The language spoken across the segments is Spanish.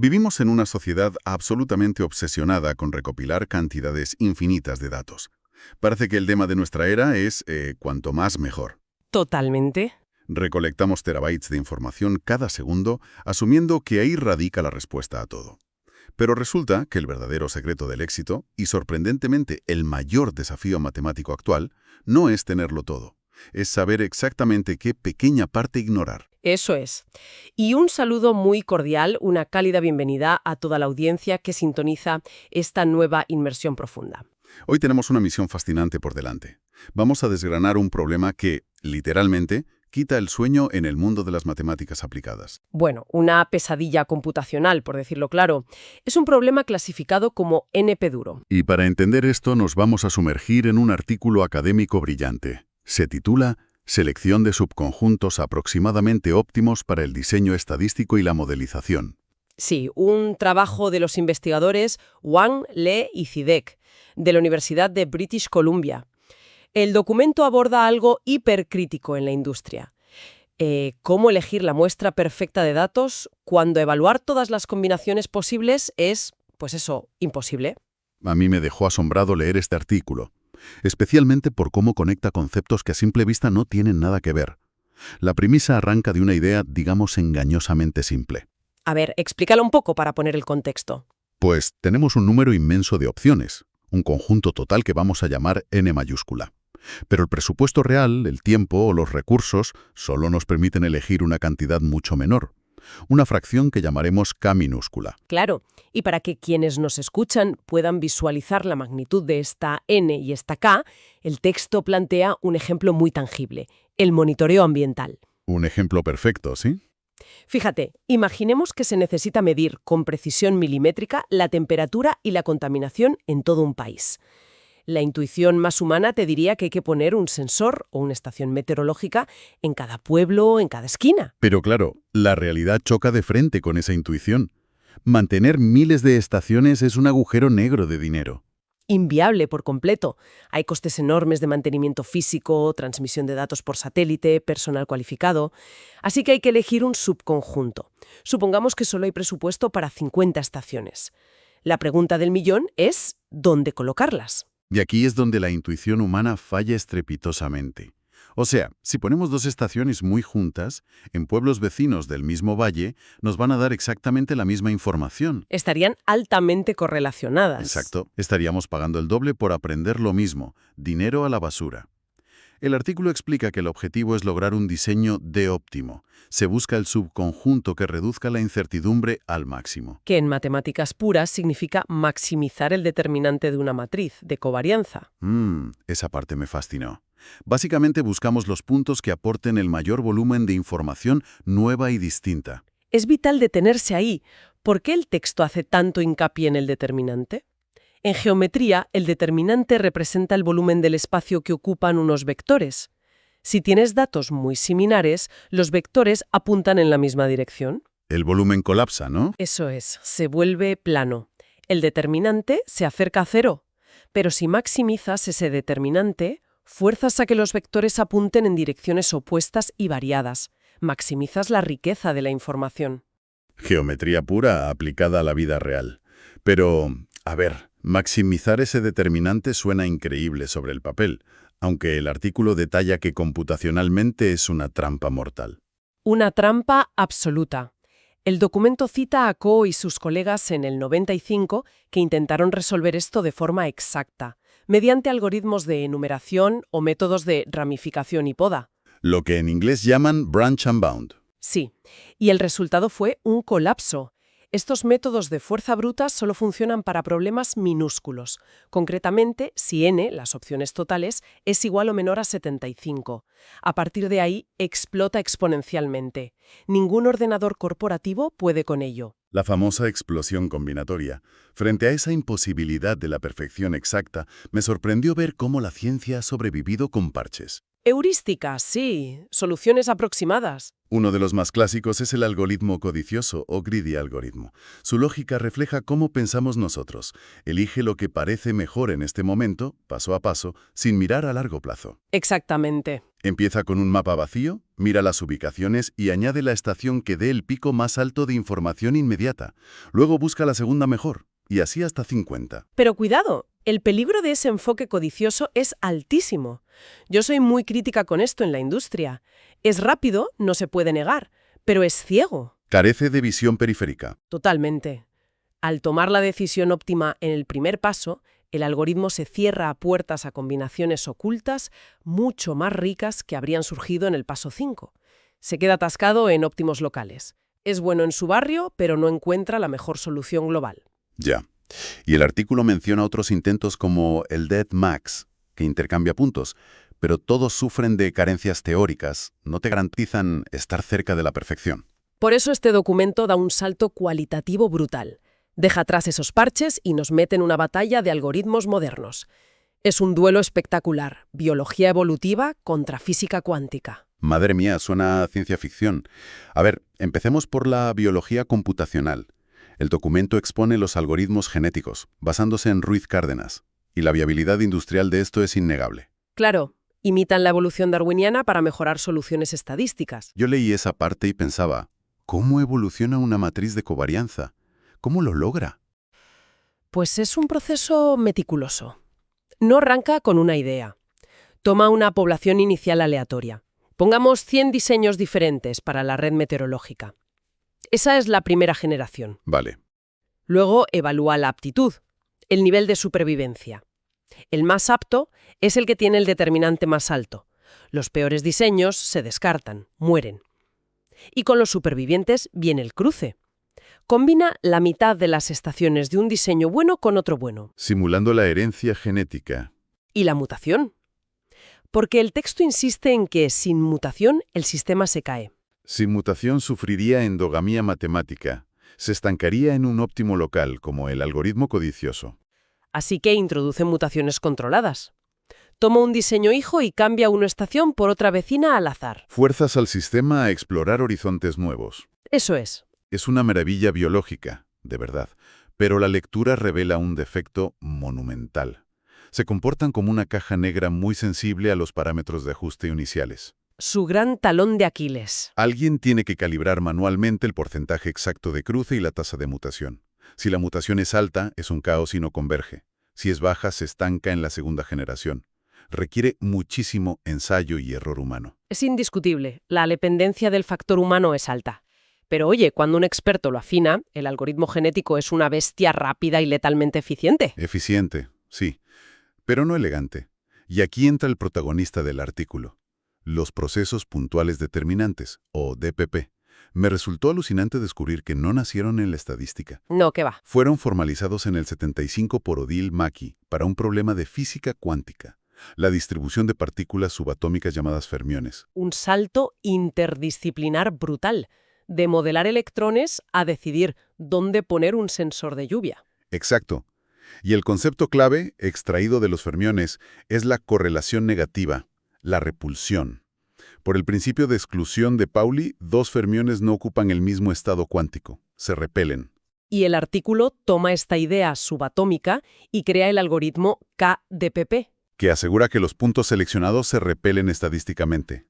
Vivimos en una sociedad absolutamente obsesionada con recopilar cantidades infinitas de datos. Parece que el lema de nuestra era es cuanto más mejor. Totalmente. Recolectamos terabytes de información cada segundo, asumiendo que ahí radica la respuesta a todo. Pero resulta que el verdadero secreto del éxito, y sorprendentemente el mayor desafío matemático actual, no es tenerlo todo. Es saber exactamente qué pequeña parte ignorar. Eso es. Y un saludo muy cordial, una cálida bienvenida a toda la audiencia que sintoniza esta nueva inmersión profunda. Hoy tenemos una misión fascinante por delante. Vamos a desgranar un problema que, literalmente, quita el sueño en el mundo de las matemáticas aplicadas. Bueno, una pesadilla computacional, por decirlo claro. Es un problema clasificado como NP duro. Y para entender esto nos vamos a sumergir en un artículo académico brillante. Se titula Selección de subconjuntos aproximadamente óptimos para el diseño estadístico y la modelización. Sí, un trabajo de los investigadores Wang, Lee y Zidek, de la Universidad de British Columbia. El documento aborda algo hipercrítico en la industria. Cómo elegir la muestra perfecta de datos cuando evaluar todas las combinaciones posibles es, pues eso, imposible. A mí me dejó asombrado leer este artículo, especialmente por cómo conecta conceptos que a simple vista no tienen nada que ver. La premisa arranca de una idea, digamos, engañosamente simple. A ver, explícalo un poco para poner el contexto. Pues tenemos un número inmenso de opciones, un conjunto total que vamos a llamar N mayúscula. Pero el presupuesto real, el tiempo o los recursos solo nos permiten elegir una cantidad mucho menor, una fracción que llamaremos K minúscula. Claro, y para que quienes nos escuchan puedan visualizar la magnitud de esta N y esta K, el texto plantea un ejemplo muy tangible, el monitoreo ambiental. Un ejemplo perfecto, ¿sí? Fíjate, imaginemos que se necesita medir con precisión milimétrica la temperatura y la contaminación en todo un país. La intuición más humana te diría que hay que poner un sensor o una estación meteorológica en cada pueblo, en cada esquina. Pero claro, la realidad choca de frente con esa intuición. Mantener miles de estaciones es un agujero negro de dinero. Inviable por completo. Hay costes enormes de mantenimiento físico, transmisión de datos por satélite, personal cualificado. Así que hay que elegir un subconjunto. Supongamos que solo hay presupuesto para 50 estaciones. La pregunta del millón es ¿dónde colocarlas? Y aquí es donde la intuición humana falla estrepitosamente. O sea, si ponemos dos estaciones muy juntas, en pueblos vecinos del mismo valle, nos van a dar exactamente la misma información. Estarían altamente correlacionadas. Exacto. Estaríamos pagando el doble por aprender lo mismo, dinero a la basura. El artículo explica que el objetivo es lograr un diseño de óptimo. Se busca el subconjunto que reduzca la incertidumbre al máximo. Que en matemáticas puras significa maximizar el determinante de una matriz, de covarianza. Esa parte me fascinó. Básicamente buscamos los puntos que aporten el mayor volumen de información nueva y distinta. Es vital detenerse ahí. ¿Por qué el texto hace tanto hincapié en el determinante? En geometría, el determinante representa el volumen del espacio que ocupan unos vectores. Si tienes datos muy similares, los vectores apuntan en la misma dirección. El volumen colapsa, ¿no? Eso es, se vuelve plano. El determinante se acerca a cero. Pero si maximizas ese determinante, fuerzas a que los vectores apunten en direcciones opuestas y variadas. Maximizas la riqueza de la información. Geometría pura aplicada a la vida real. Pero, a ver, maximizar ese determinante suena increíble sobre el papel, aunque el artículo detalla que computacionalmente es una trampa mortal. Una trampa absoluta. El documento cita a Coe y sus colegas en el 95 que intentaron resolver esto de forma exacta, mediante algoritmos de enumeración o métodos de ramificación y poda. Lo que en inglés llaman branch and bound. Sí, y el resultado fue un colapso. Estos métodos de fuerza bruta solo funcionan para problemas minúsculos, concretamente si n, las opciones totales, es igual o menor a 75. A partir de ahí, explota exponencialmente. Ningún ordenador corporativo puede con ello. La famosa explosión combinatoria. Frente a esa imposibilidad de la perfección exacta, me sorprendió ver cómo la ciencia ha sobrevivido con parches. Heurísticas, sí, soluciones aproximadas. Uno de los más clásicos es el algoritmo codicioso o greedy algoritmo. Su lógica refleja cómo pensamos nosotros. Elige lo que parece mejor en este momento, paso a paso, sin mirar a largo plazo. Exactamente. Empieza con un mapa vacío, mira las ubicaciones y añade la estación que dé el pico más alto de información inmediata. Luego busca la segunda mejor, y así hasta 50. Pero cuidado, el peligro de ese enfoque codicioso es altísimo. Yo soy muy crítica con esto en la industria. Es rápido, no se puede negar, pero es ciego. Carece de visión periférica. Totalmente. Al tomar la decisión óptima en el primer paso, el algoritmo se cierra a puertas a combinaciones ocultas mucho más ricas que habrían surgido en el paso 5. Se queda atascado en óptimos locales. Es bueno en su barrio, pero no encuentra la mejor solución global. Ya. Y el artículo menciona otros intentos como el Dead Max, que intercambia puntos, pero todos sufren de carencias teóricas, no te garantizan estar cerca de la perfección. Por eso este documento da un salto cualitativo brutal. Deja atrás esos parches y nos mete en una batalla de algoritmos modernos. Es un duelo espectacular, biología evolutiva contra física cuántica. Madre mía, suena a ciencia ficción. A ver, empecemos por la biología computacional. El documento expone los algoritmos genéticos, basándose en Ruiz Cárdenas, y la viabilidad industrial de esto es innegable. Claro, imitan la evolución darwiniana para mejorar soluciones estadísticas. Yo leí esa parte y pensaba, ¿cómo evoluciona una matriz de covarianza? ¿Cómo lo logra? Pues es un proceso meticuloso. No arranca con una idea. Toma una población inicial aleatoria. Pongamos 100 diseños diferentes para la red meteorológica. Esa es la primera generación. Vale. Luego evalúa la aptitud, el nivel de supervivencia. El más apto es el que tiene el determinante más alto. Los peores diseños se descartan, mueren. Y con los supervivientes viene el cruce. Combina la mitad de las estaciones de un diseño bueno con otro bueno. Simulando la herencia genética. Y la mutación. Porque el texto insiste en que sin mutación el sistema se cae. Sin mutación sufriría endogamia matemática. Se estancaría en un óptimo local, como el algoritmo codicioso. Así que introduce mutaciones controladas. Toma un diseño hijo y cambia una estación por otra vecina al azar. Fuerzas al sistema a explorar horizontes nuevos. Eso es. Es una maravilla biológica, de verdad, pero la lectura revela un defecto monumental. Se comportan como una caja negra muy sensible a los parámetros de ajuste iniciales. Su gran talón de Aquiles. Alguien tiene que calibrar manualmente el porcentaje exacto de cruce y la tasa de mutación. Si la mutación es alta, es un caos y no converge. Si es baja, se estanca en la segunda generación. Requiere muchísimo ensayo y error humano. Es indiscutible, la dependencia del factor humano es alta. Pero oye, cuando un experto lo afina, el algoritmo genético es una bestia rápida y letalmente eficiente. Eficiente, sí, pero no elegante. Y aquí entra el protagonista del artículo. Los procesos puntuales determinantes, o DPP. Me resultó alucinante descubrir que no nacieron en la estadística. No, ¿qué va? Fueron formalizados en el 75 por Odile Mackey para un problema de física cuántica, la distribución de partículas subatómicas llamadas fermiones. Un salto interdisciplinar brutal, de modelar electrones a decidir dónde poner un sensor de lluvia. Exacto. Y el concepto clave, extraído de los fermiones, es la correlación negativa, la repulsión. Por el principio de exclusión de Pauli, dos fermiones no ocupan el mismo estado cuántico, se repelen. Y el artículo toma esta idea subatómica y crea el algoritmo KDPP. Que asegura que los puntos seleccionados se repelen estadísticamente.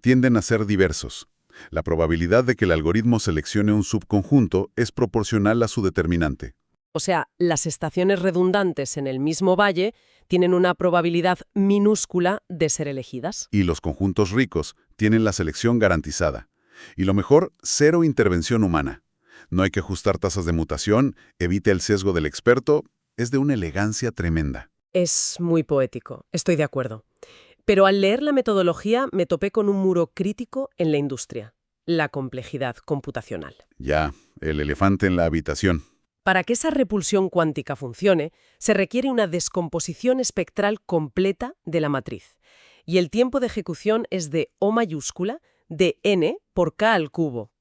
Tienden a ser diversos. La probabilidad de que el algoritmo seleccione un subconjunto es proporcional a su determinante. O sea, las estaciones redundantes en el mismo valle tienen una probabilidad minúscula de ser elegidas. Y los conjuntos ricos tienen la selección garantizada. Y lo mejor, cero intervención humana. No hay que ajustar tasas de mutación, evite el sesgo del experto, es de una elegancia tremenda. Es muy poético, estoy de acuerdo. Pero al leer la metodología me topé con un muro crítico en la industria, la complejidad computacional. Ya, el elefante en la habitación. Para que esa repulsión cuántica funcione, se requiere una descomposición espectral completa de la matriz. Y el tiempo de ejecución es de O mayúscula de n por k al cubo.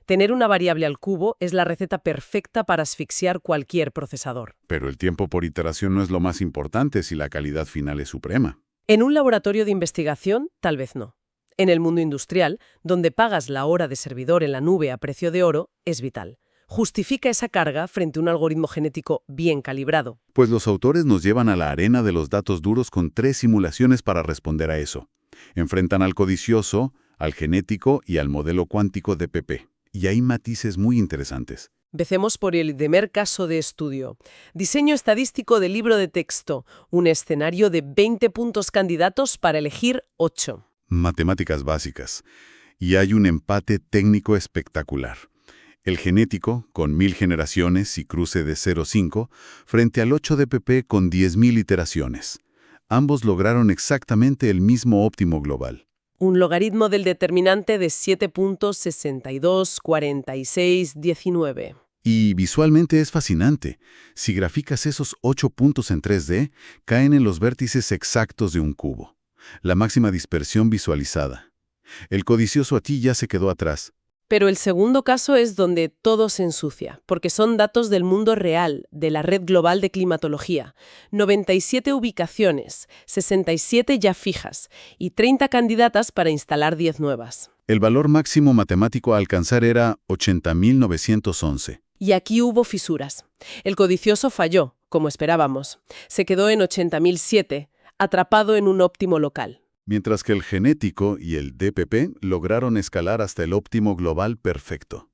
Tener una variable al cubo es la receta perfecta para asfixiar cualquier procesador. Pero el tiempo por iteración no es lo más importante si la calidad final es suprema. En un laboratorio de investigación, tal vez no. En el mundo industrial, donde pagas la hora de servidor en la nube a precio de oro, es vital. Justifica esa carga frente a un algoritmo genético bien calibrado. Pues los autores nos llevan a la arena de los datos duros con 3 simulaciones para responder a eso. Enfrentan al codicioso, al genético y al modelo cuántico de PP. Y hay matices muy interesantes. Empecemos por el primer caso de estudio. Diseño estadístico del libro de texto. Un escenario de 20 puntos candidatos para elegir 8. Matemáticas básicas. Y hay un empate técnico espectacular. El genético, con 1000 generaciones y cruce de 0,5, frente al 8 de PP con 10.000 iteraciones. Ambos lograron exactamente el mismo óptimo global. Un logaritmo del determinante de 7.624619. Y visualmente es fascinante. Si graficas esos 8 puntos en 3D, caen en los vértices exactos de un cubo. La máxima dispersión visualizada. El codicioso aquí ya se quedó atrás. Pero el segundo caso es donde todo se ensucia, porque son datos del mundo real, de la Red Global de Climatología. 97 ubicaciones, 67 ya fijas y 30 candidatas para instalar 10 nuevas. El valor máximo matemático a alcanzar era 80.911. Y aquí hubo fisuras. El codicioso falló, como esperábamos. Se quedó en 80.007, atrapado en un óptimo local. Mientras que el genético y el DPP lograron escalar hasta el óptimo global perfecto.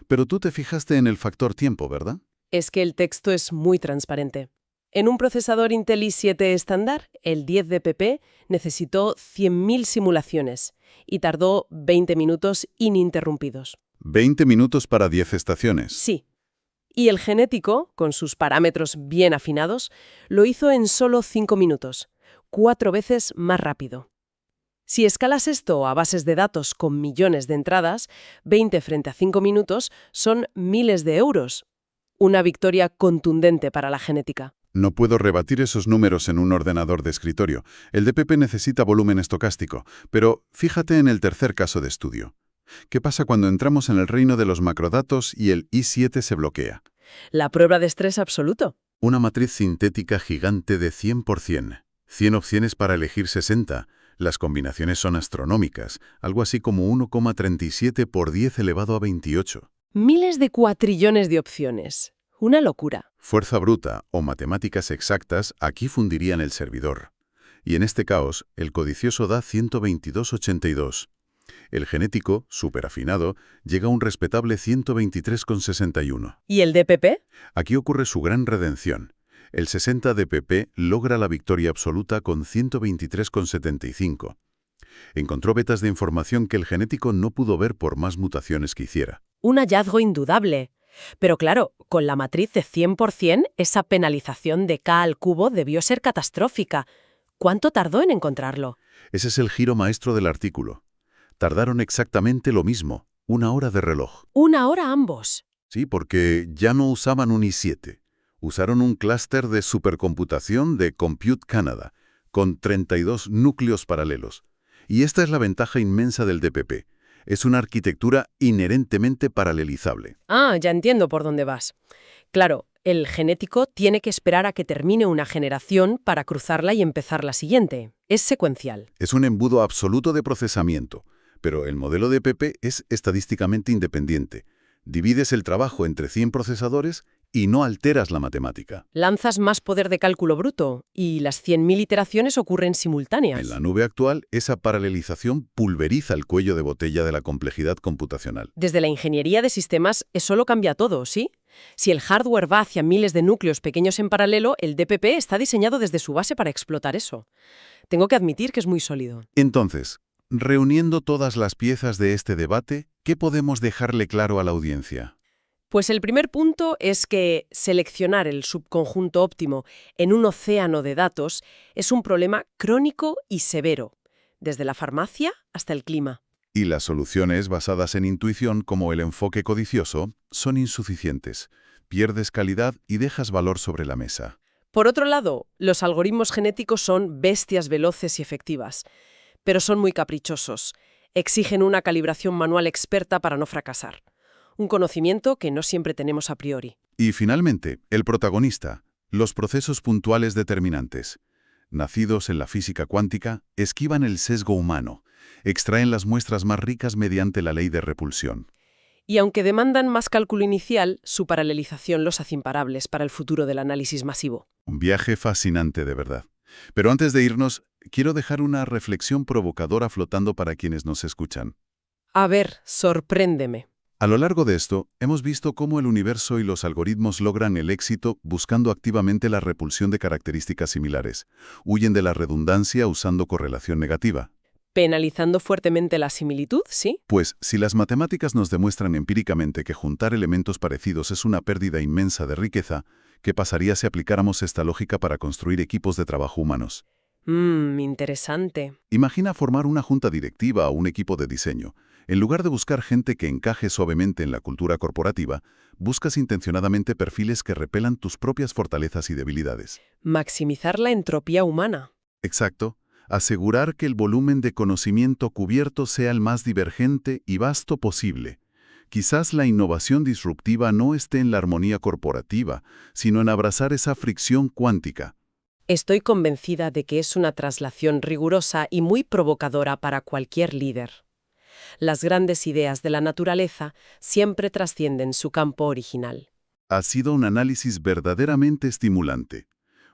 Pero tú te fijaste en el factor tiempo, ¿verdad? Es que el texto es muy transparente. En un procesador Intel i7 estándar, el 10DPP necesitó 100.000 simulaciones y tardó 20 minutos ininterrumpidos. 20 minutos para 10 estaciones. Sí. Y el genético, con sus parámetros bien afinados, lo hizo en solo 5 minutos, 4 veces más rápido. Si escalas esto a bases de datos con millones de entradas, 20 frente a 5 minutos son miles de euros. Una victoria contundente para la genética. No puedo rebatir esos números en un ordenador de escritorio. El DPP necesita volumen estocástico, pero fíjate en el tercer caso de estudio. ¿Qué pasa cuando entramos en el reino de los macrodatos y el i7 se bloquea? La prueba de estrés absoluto. Una matriz sintética gigante de 100%. 100 opciones para elegir 60. Las combinaciones son astronómicas, algo así como 1,37 por 10 elevado a 28. Miles de cuatrillones de opciones. Una locura. Fuerza bruta o matemáticas exactas aquí fundirían el servidor. Y en este caos, el codicioso da 122,82. El genético, superafinado, llega a un respetable 123,61. ¿Y el DPP? Aquí ocurre su gran redención. El 60 DPP logra la victoria absoluta con 123,75. Encontró vetas de información que el genético no pudo ver por más mutaciones que hiciera. Un hallazgo indudable. Pero claro, con la matriz de 100%, esa penalización de K al cubo debió ser catastrófica. ¿Cuánto tardó en encontrarlo? Ese es el giro maestro del artículo. Tardaron exactamente lo mismo, 1 hora de reloj. 1 hora ambos. Sí, porque ya no usaban un i7. Usaron un clúster de supercomputación de Compute Canada, con 32 núcleos paralelos. Y esta es la ventaja inmensa del DPP. Es una arquitectura inherentemente paralelizable. Ah, ya entiendo por dónde vas. Claro, el genético tiene que esperar a que termine una generación para cruzarla y empezar la siguiente. Es secuencial. Es un embudo absoluto de procesamiento, pero el modelo DPP es estadísticamente independiente. Divides el trabajo entre 100 procesadores y no alteras la matemática. Lanzas más poder de cálculo bruto y las 100.000 iteraciones ocurren simultáneas. En la nube actual, esa paralelización pulveriza el cuello de botella de la complejidad computacional. Desde la ingeniería de sistemas, eso lo cambia todo, ¿sí? Si el hardware va hacia miles de núcleos pequeños en paralelo, el DPP está diseñado desde su base para explotar eso. Tengo que admitir que es muy sólido. Entonces, reuniendo todas las piezas de este debate, ¿qué podemos dejarle claro a la audiencia? Pues el primer punto es que seleccionar el subconjunto óptimo en un océano de datos es un problema crónico y severo, desde la farmacia hasta el clima. Y las soluciones basadas en intuición, como el enfoque codicioso, son insuficientes. Pierdes calidad y dejas valor sobre la mesa. Por otro lado, los algoritmos genéticos son bestias veloces y efectivas, pero son muy caprichosos. Exigen una calibración manual experta para no fracasar. Un conocimiento que no siempre tenemos a priori. Y finalmente, el protagonista, los procesos puntuales determinantes. Nacidos en la física cuántica, esquivan el sesgo humano, extraen las muestras más ricas mediante la ley de repulsión. Y aunque demandan más cálculo inicial, su paralelización los hace imparables para el futuro del análisis masivo. Un viaje fascinante de verdad. Pero antes de irnos, quiero dejar una reflexión provocadora flotando para quienes nos escuchan. A ver, sorpréndeme. A lo largo de esto, hemos visto cómo el universo y los algoritmos logran el éxito buscando activamente la repulsión de características similares. Huyen de la redundancia usando correlación negativa. Penalizando fuertemente la similitud, ¿sí? Pues, si las matemáticas nos demuestran empíricamente que juntar elementos parecidos es una pérdida inmensa de riqueza, ¿qué pasaría si aplicáramos esta lógica para construir equipos de trabajo humanos? Interesante. Imagina formar una junta directiva o un equipo de diseño. En lugar de buscar gente que encaje suavemente en la cultura corporativa, buscas intencionadamente perfiles que repelan tus propias fortalezas y debilidades. Maximizar la entropía humana. Exacto. Asegurar que el volumen de conocimiento cubierto sea el más divergente y vasto posible. Quizás la innovación disruptiva no esté en la armonía corporativa, sino en abrazar esa fricción cuántica. Estoy convencida de que es una traslación rigurosa y muy provocadora para cualquier líder. Las grandes ideas de la naturaleza siempre trascienden su campo original. Ha sido un análisis verdaderamente estimulante.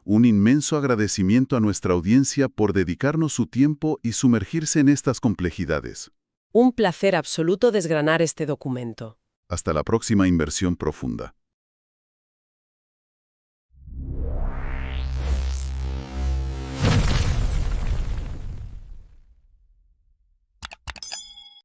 Un inmenso agradecimiento a nuestra audiencia por dedicarnos su tiempo y sumergirse en estas complejidades. Un placer absoluto desgranar este documento. Hasta la próxima inversión profunda.